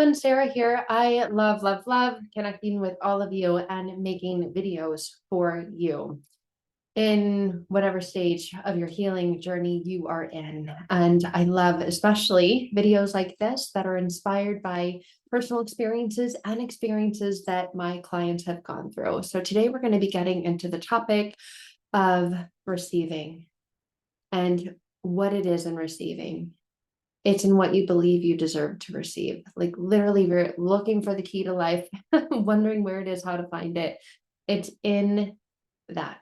everyone, Sarah here. I love connecting with all of you and making videos for you in whatever stage of your healing journey you are in. And I love especially videos like this that are inspired by personal experiences and experiences that my clients have gone through. So today we're going to be getting into the topic of receiving and what it is in receiving. It's in what you believe you deserve to receive. Like literally, we're looking for the key to life, wondering where it is, how to find it. It's in that.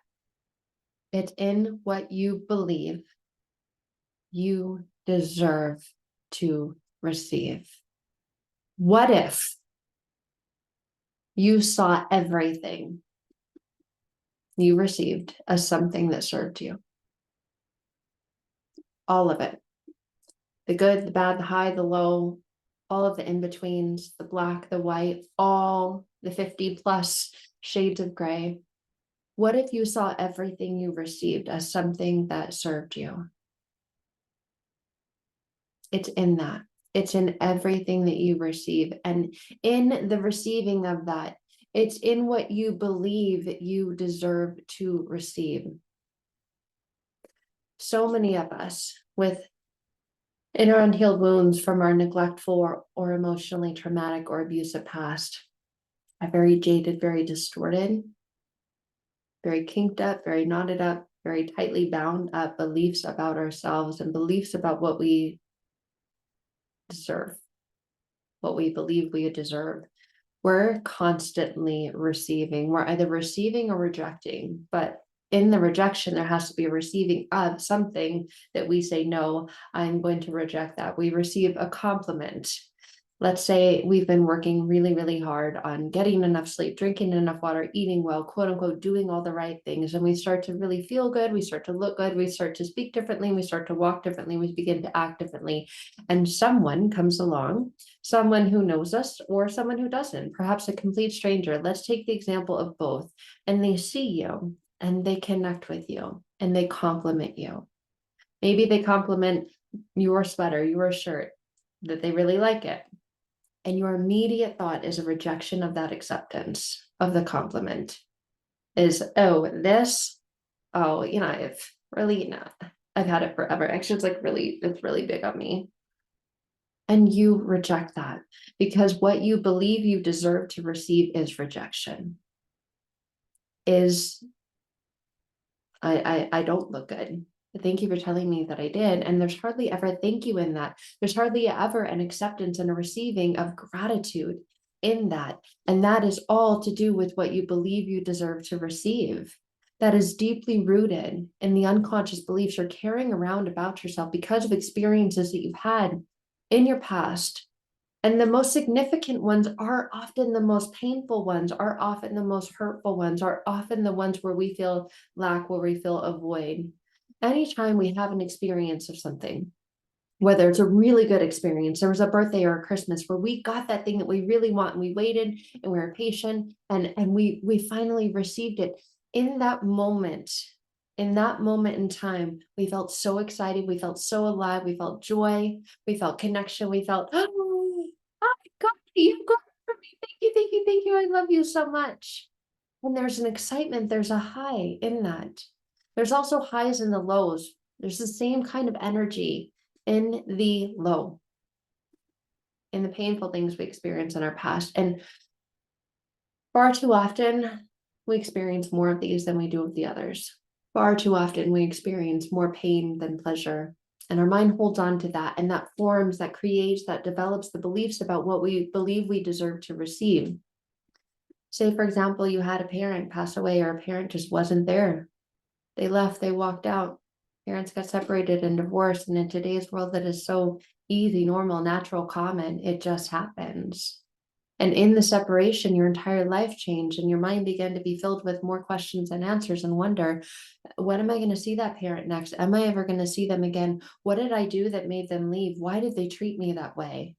It's in what you believe you deserve to receive. What if you saw everything you received as something that served you? All of it. The good, the bad, the high, the low, all of the in-betweens, the black, the white, all the 50 plus shades of gray. What if you saw everything you received as something that served you? It's in that. It's in everything that you receive. And in the receiving of that, it's in what you believe you deserve to receive. So many of us with inner unhealed wounds from our neglectful or emotionally traumatic or abusive past are very jaded, very distorted, very kinked up, very knotted up, very tightly bound up beliefs about ourselves and beliefs about what we deserve, what we believe we deserve. We're constantly receiving. We're either receiving or rejecting, but in the rejection, there has to be a receiving of something that we say, no, I'm going to reject that. We receive a compliment. Let's say we've been working really, really hard on getting enough sleep, drinking enough water, eating well, quote unquote, doing all the right things. And we start to really feel good. We start to look good. We start to speak differently. We start to walk differently. We begin to act differently. And someone comes along, someone who knows us or someone who doesn't, perhaps a complete stranger. Let's take the example of both. And they see you and they connect with you and they compliment you. Maybe they compliment your sweater, your shirt, that they really like it. And your immediate thought is a rejection of that acceptance of the compliment is, oh, this, oh, I've really not, I've had it forever. Actually, it's really big on me. And you reject that because what you believe you deserve to receive is rejection. I don't look good. Thank you for telling me that I did. And there's hardly ever a thank you in that. There's hardly ever an acceptance and a receiving of gratitude in that. And that is all to do with what you believe you deserve to receive. That is deeply rooted in the unconscious beliefs you're carrying around about yourself because of experiences that you've had in your past. And the most significant ones are often the most painful ones, are often the most hurtful ones, are often the ones where we feel lack, where we feel a void. Anytime we have an experience of something, whether it's a really good experience, there was a birthday or a Christmas where we got that thing that we really want and we waited and we were patient and we finally received it. In that moment in time, we felt so excited, we felt so alive, we felt joy, we felt connection, we felt, oh my God, you got it for me. Thank you. I love you so much. And there's an excitement, there's a high in that. There's also highs in the lows. There's the same kind of energy in the low, in the painful things we experience in our past. And far too often, we experience more of these than we do of the others. Far too often, we experience more pain than pleasure. And our mind holds on to that, and that forms, that creates, that develops the beliefs about what we believe we deserve to receive. Say, for example, you had a parent pass away or a parent just wasn't there. They left, they walked out. Parents got separated and divorced. And in today's world that is so easy, normal, natural, common, it just happens. And in the separation, your entire life changed and your mind began to be filled with more questions and answers and wonder, when am I going to see that parent next? Am I ever going to see them again? What did I do that made them leave? Why did they treat me that way?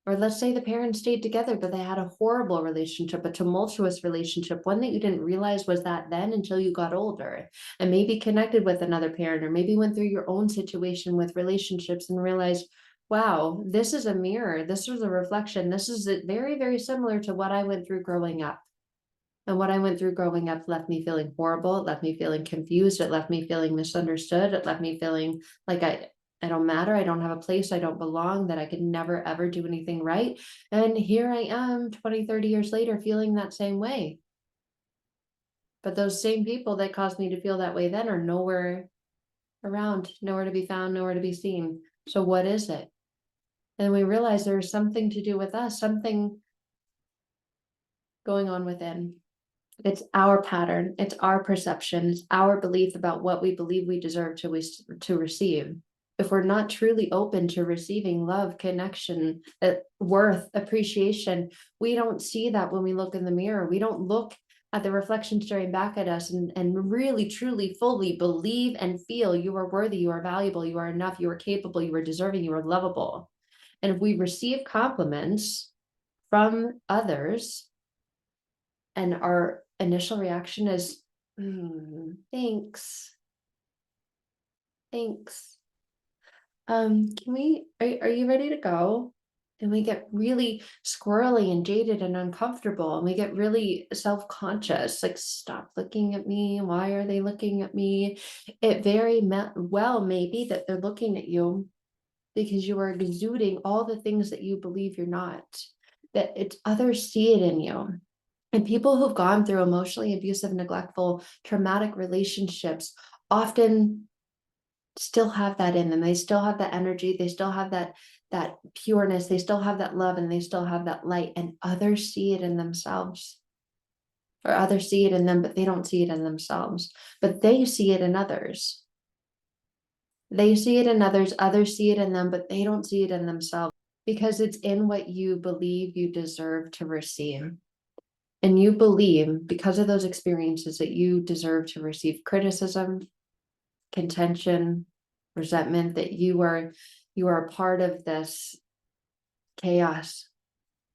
Or let's say the parents stayed together, but they had a horrible relationship, a tumultuous relationship, one that you didn't realize was that then until you got older and maybe connected with another parent, or maybe went through your own situation with relationships and realized, wow, this is a mirror. This was a reflection. This is very, very similar to what I went through growing up. And what I went through growing up left me feeling horrible. It left me feeling confused. It left me feeling misunderstood. It left me feeling like I don't matter. I don't have a place. I don't belong, that I could never, ever do anything right. And here I am 20, 30 years later, feeling that same way. But those same people that caused me to feel that way then are nowhere around, nowhere to be found, nowhere to be seen. So what is it? And we realize there's something to do with us, something going on within. It's our pattern, it's our perception, it's our belief about what we believe we deserve to receive. If we're not truly open to receiving love, connection, worth, appreciation, we don't see that when we look in the mirror. We don't look at the reflection staring back at us and really, truly, fully believe and feel you are worthy, you are valuable, you are enough, you are capable, you are deserving, you are lovable. And if we receive compliments from others, and our initial reaction is, thanks, thanks. Can we, are you ready to go? And we get really squirrely and jaded and uncomfortable, and we get really self-conscious, like, stop looking at me. Why are they looking at me? It very well may be that they're looking at you because you are exuding all the things that you believe you're not, that it's others see it in you. And people who've gone through emotionally abusive, neglectful, traumatic relationships often still have that in them. They still have that energy. They still have that pureness. They still have that love, and they still have that light. And others see it in themselves, or others see it in them, but they don't see it in themselves. But they see it in others. They see it in others. Others see it in them, but they don't see it in themselves, because it's in what you believe you deserve to receive. And you believe, because of those experiences, that you deserve to receive criticism, contention, resentment, that you are a part of this chaos.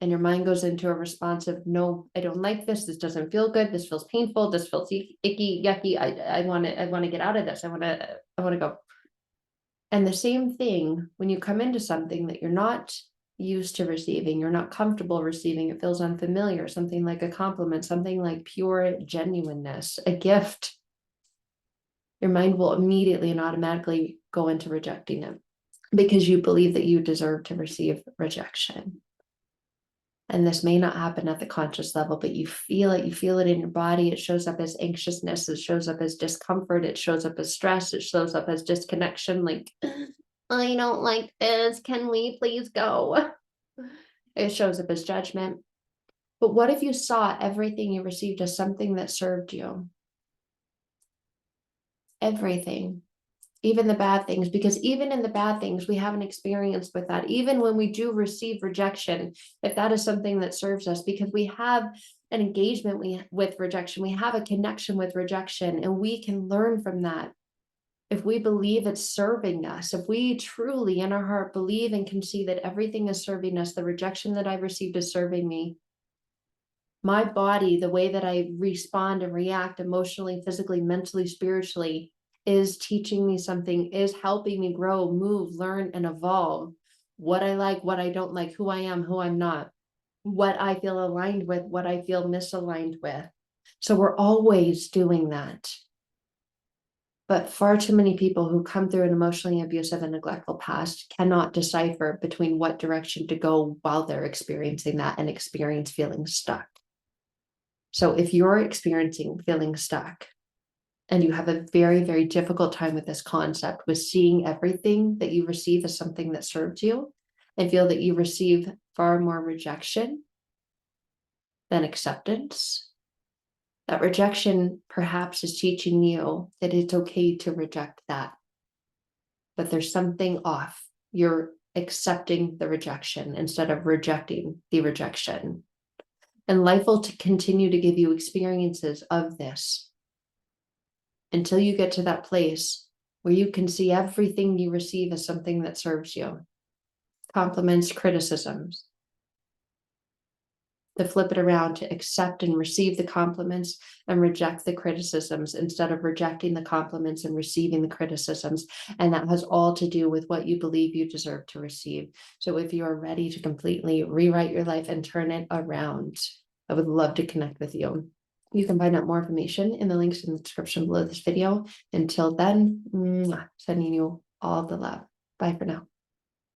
And your mind goes into a response of, no, I don't like this. This doesn't feel good. This feels painful. This feels icky, yucky. I want to get out of this. I want to go. And the same thing when you come into something that you're not used to receiving, you're not comfortable receiving, it feels unfamiliar, something like a compliment, something like pure genuineness, a gift, your mind will immediately and automatically go into rejecting it, because you believe that you deserve to receive rejection. And this may not happen at the conscious level, but you feel it in your body. It shows up as anxiousness, it shows up as discomfort, it shows up as stress, it shows up as disconnection, like, I don't like this, can we please go? It shows up as judgment. But what if you saw everything you received as something that served you? Everything. Even the bad things, because even in the bad things, we have an experience with that. Even when we do receive rejection, if that is something that serves us, because we have an engagement with rejection, we have a connection with rejection, and we can learn from that. If we believe it's serving us, if we truly in our heart believe and can see that everything is serving us, the rejection that I received is serving me. My body, the way that I respond and react emotionally, physically, mentally, spiritually, is teaching me something, is helping me grow, move, learn, and evolve. What I like, what I don't like, who I am, who I'm not, what I feel aligned with, what I feel misaligned with. So we're always doing that. But far too many people who come through an emotionally abusive and neglectful past cannot decipher between what direction to go while they're experiencing that, and experience feeling stuck. So if you're experiencing feeling stuck, and you have a very, very difficult time with this concept, with seeing everything that you receive as something that serves you, and feel that you receive far more rejection than acceptance, that rejection perhaps is teaching you that it's okay to reject that. But there's something off. You're accepting the rejection instead of rejecting the rejection. And life will continue to give you experiences of this until you get to that place where you can see everything you receive as something that serves you. Compliments, criticisms. to flip it around, to accept and receive the compliments and reject the criticisms instead of rejecting the compliments and receiving the criticisms. And that has all to do with what you believe you deserve to receive. So if you are ready to completely rewrite your life and turn it around, I would love to connect with you. You can find out more information in the links in the description below this video. Until then, sending you all the love. Bye for now.